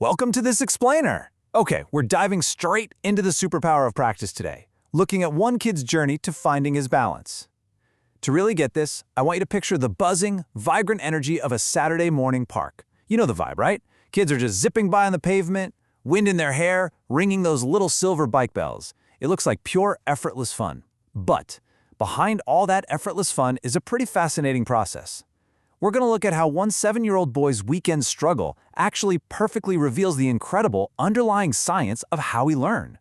Welcome to this explainer. Okay, we're diving straight into the superpower of practice today, looking at one kid's journey to finding his balance. To really get this, I want you to picture the buzzing, vibrant energy of a Saturday morning park. You know the vibe, right? Kids are just zipping by on the pavement, wind in their hair, ringing those little silver bike bells. It looks like pure, effortless fun. But behind all that effortless fun is a pretty fascinating process. We're going to look at how one 7-year-old boy's weekend struggle actually perfectly reveals the incredible underlying science of how we learn.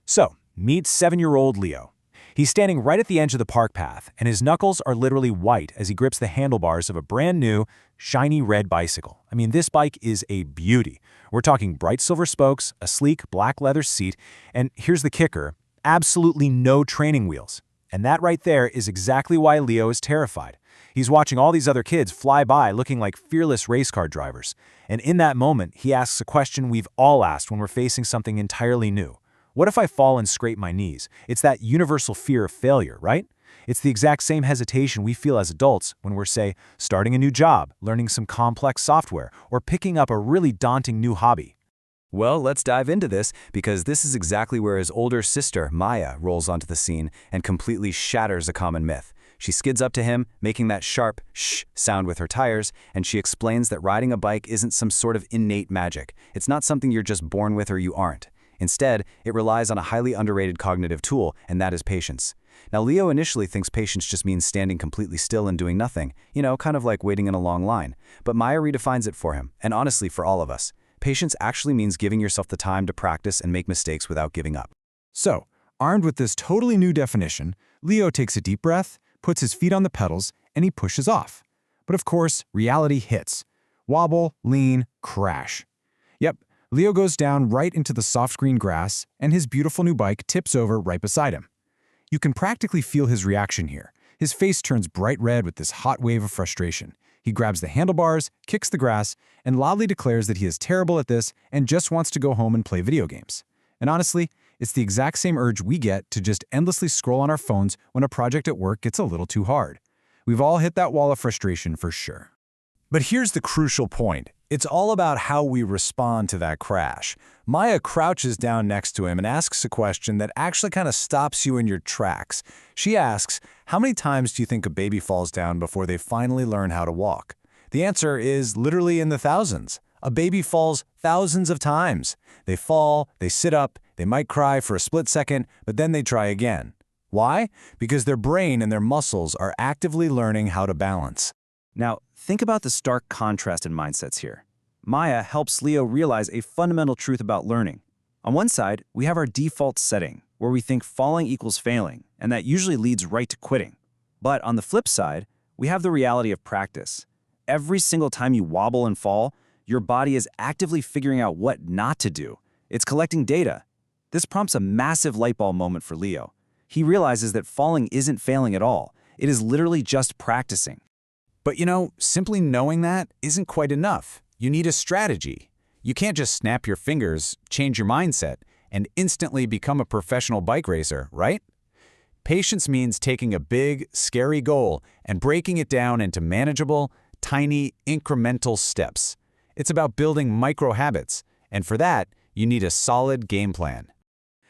So, meet 7-year-old Leo. He's standing right at the edge of the park path, and his knuckles are literally white as he grips the handlebars of a brand new, shiny red bicycle. I mean, this bike is a beauty. We're talking bright silver spokes, a sleek black leather seat, and here's the kicker, absolutely no training wheels. And that right there is exactly why Leo is terrified. He's watching all these other kids fly by looking like fearless race car drivers. And in that moment, he asks a question we've all asked when we're facing something entirely new. What if I fall and scrape my knees? It's that universal fear of failure, right? It's the exact same hesitation we feel as adults when we're, say, starting a new job, learning some complex software, or picking up a really daunting new hobby. Well, let's dive into this because this is exactly where his older sister, Maya, rolls onto the scene and completely shatters a common myth. She skids up to him, making that sharp shh sound with her tires, and she explains that riding a bike isn't some sort of innate magic. It's not something you're just born with or you aren't. Instead, it relies on a highly underrated cognitive tool, and that is patience. Now, Leo initially thinks patience just means standing completely still and doing nothing, kind of like waiting in a long line. But Maya redefines it for him, and honestly for all of us. Patience actually means giving yourself the time to practice and make mistakes without giving up. So, armed with this totally new definition, Leo takes a deep breath, puts his feet on the pedals, and he pushes off. But of course, reality hits. Wobble, lean, crash. Yep, Leo goes down right into the soft green grass, and his beautiful new bike tips over right beside him. You can practically feel his reaction here. His face turns bright red with this hot wave of frustration. He grabs the handlebars, kicks the grass, and loudly declares that he is terrible at this and just wants to go home and play video games. And honestly, it's the exact same urge we get to just endlessly scroll on our phones when a project at work gets a little too hard. We've all hit that wall of frustration for sure. But here's the crucial point. It's all about how we respond to that crash. Maya crouches down next to him and asks a question that actually kind of stops you in your tracks. She asks, how many times do you think a baby falls down before they finally learn how to walk? The answer is literally in the thousands. A baby falls thousands of times. They fall, they sit up, they might cry for a split second, but then they try again. Why? Because their brain and their muscles are actively learning how to balance. Now, think about the stark contrast in mindsets here. Maya helps Leo realize a fundamental truth about learning. On one side, we have our default setting, where we think falling equals failing, and that usually leads right to quitting. But on the flip side, we have the reality of practice. Every single time you wobble and fall, your body is actively figuring out what not to do. It's collecting data. This prompts a massive light bulb moment for Leo. He realizes that falling isn't failing at all. It is literally just practicing. But simply knowing that isn't quite enough. You need a strategy. You can't just snap your fingers, change your mindset, and instantly become a professional bike racer, right? Patience means taking a big, scary goal and breaking it down into manageable, tiny, incremental steps. It's about building micro habits, and for that, you need a solid game plan.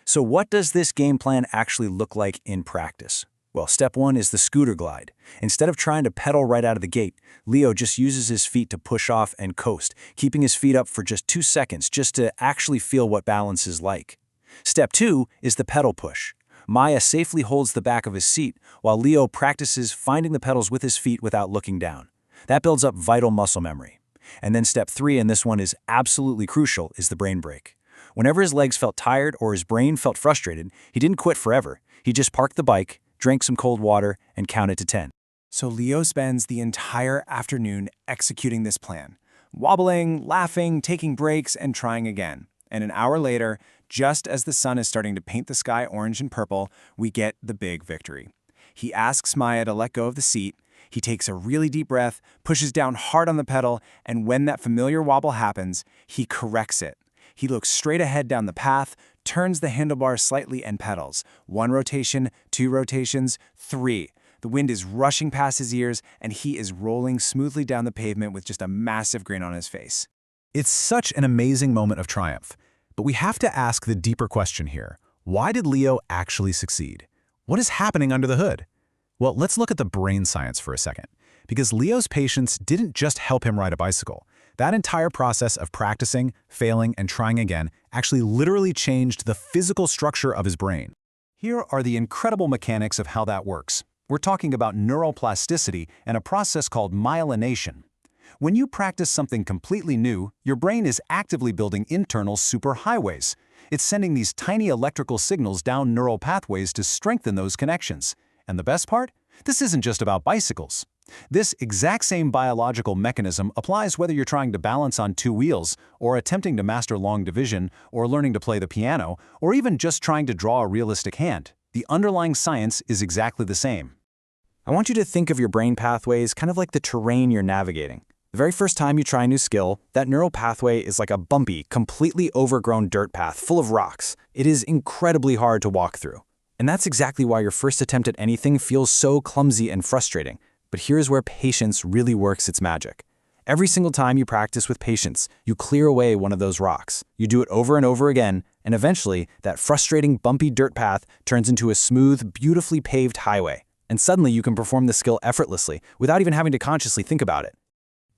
So what does this game plan actually look like in practice? Well, step one is the scooter glide. Instead of trying to pedal right out of the gate, Leo just uses his feet to push off and coast, keeping his feet up for just 2 seconds just to actually feel what balance is like. Step two is the pedal push. Maya safely holds the back of his seat while Leo practices finding the pedals with his feet without looking down. That builds up vital muscle memory. And then step three, and this one is absolutely crucial, is the brain break. Whenever his legs felt tired or his brain felt frustrated, he didn't quit forever. He just parked the bike, drank some cold water, and counted to 10. So Leo spends the entire afternoon executing this plan, wobbling, laughing, taking breaks, and trying again. And an hour later, just as the sun is starting to paint the sky orange and purple, we get the big victory. He asks Maya to let go of the seat. He takes a really deep breath, pushes down hard on the pedal, and when that familiar wobble happens, he corrects it. He looks straight ahead down the path, turns the handlebar slightly and pedals. 1 rotation, 2 rotations, 3. The wind is rushing past his ears, and he is rolling smoothly down the pavement with just a massive grin on his face. It's such an amazing moment of triumph. But we have to ask the deeper question here. Why did Leo actually succeed? What is happening under the hood? Well, let's look at the brain science for a second. Because Leo's patience didn't just help him ride a bicycle. That entire process of practicing, failing, and trying again actually literally changed the physical structure of his brain. Here are the incredible mechanics of how that works. We're talking about neuroplasticity and a process called myelination. When you practice something completely new, your brain is actively building internal superhighways. It's sending these tiny electrical signals down neural pathways to strengthen those connections. And the best part? This isn't just about bicycles. This exact same biological mechanism applies whether you're trying to balance on two wheels, or attempting to master long division, or learning to play the piano, or even just trying to draw a realistic hand. The underlying science is exactly the same. I want you to think of your brain pathways kind of like the terrain you're navigating. The very first time you try a new skill, that neural pathway is like a bumpy, completely overgrown dirt path full of rocks. It is incredibly hard to walk through. And that's exactly why your first attempt at anything feels so clumsy and frustrating. But here's where patience really works its magic. Every single time you practice with patience, you clear away one of those rocks. You do it over and over again, and eventually, that frustrating, bumpy dirt path turns into a smooth, beautifully paved highway. And suddenly you can perform the skill effortlessly, without even having to consciously think about it.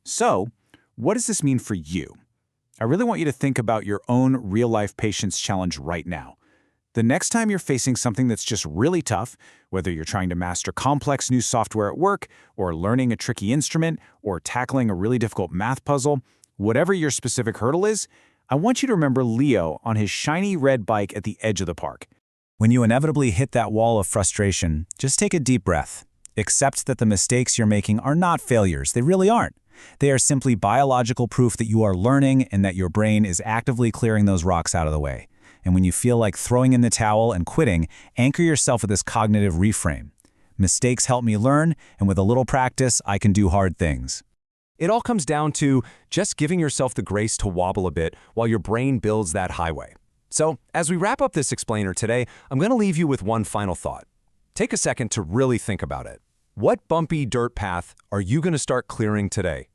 So, what does this mean for you? I really want you to think about your own real-life patience challenge right now. The next time you're facing something that's just really tough, whether you're trying to master complex new software at work, or learning a tricky instrument, or tackling a really difficult math puzzle, whatever your specific hurdle is, I want you to remember Leo on his shiny red bike at the edge of the park. When you inevitably hit that wall of frustration, just take a deep breath. Accept that the mistakes you're making are not failures. They really aren't. They are simply biological proof that you are learning and that your brain is actively clearing those rocks out of the way. And when you feel like throwing in the towel and quitting, anchor yourself with this cognitive reframe. Mistakes help me learn, and with a little practice, I can do hard things. It all comes down to just giving yourself the grace to wobble a bit while your brain builds that highway. So, as we wrap up this explainer today, I'm going to leave you with one final thought. Take a second to really think about it. What bumpy dirt path are you going to start clearing today?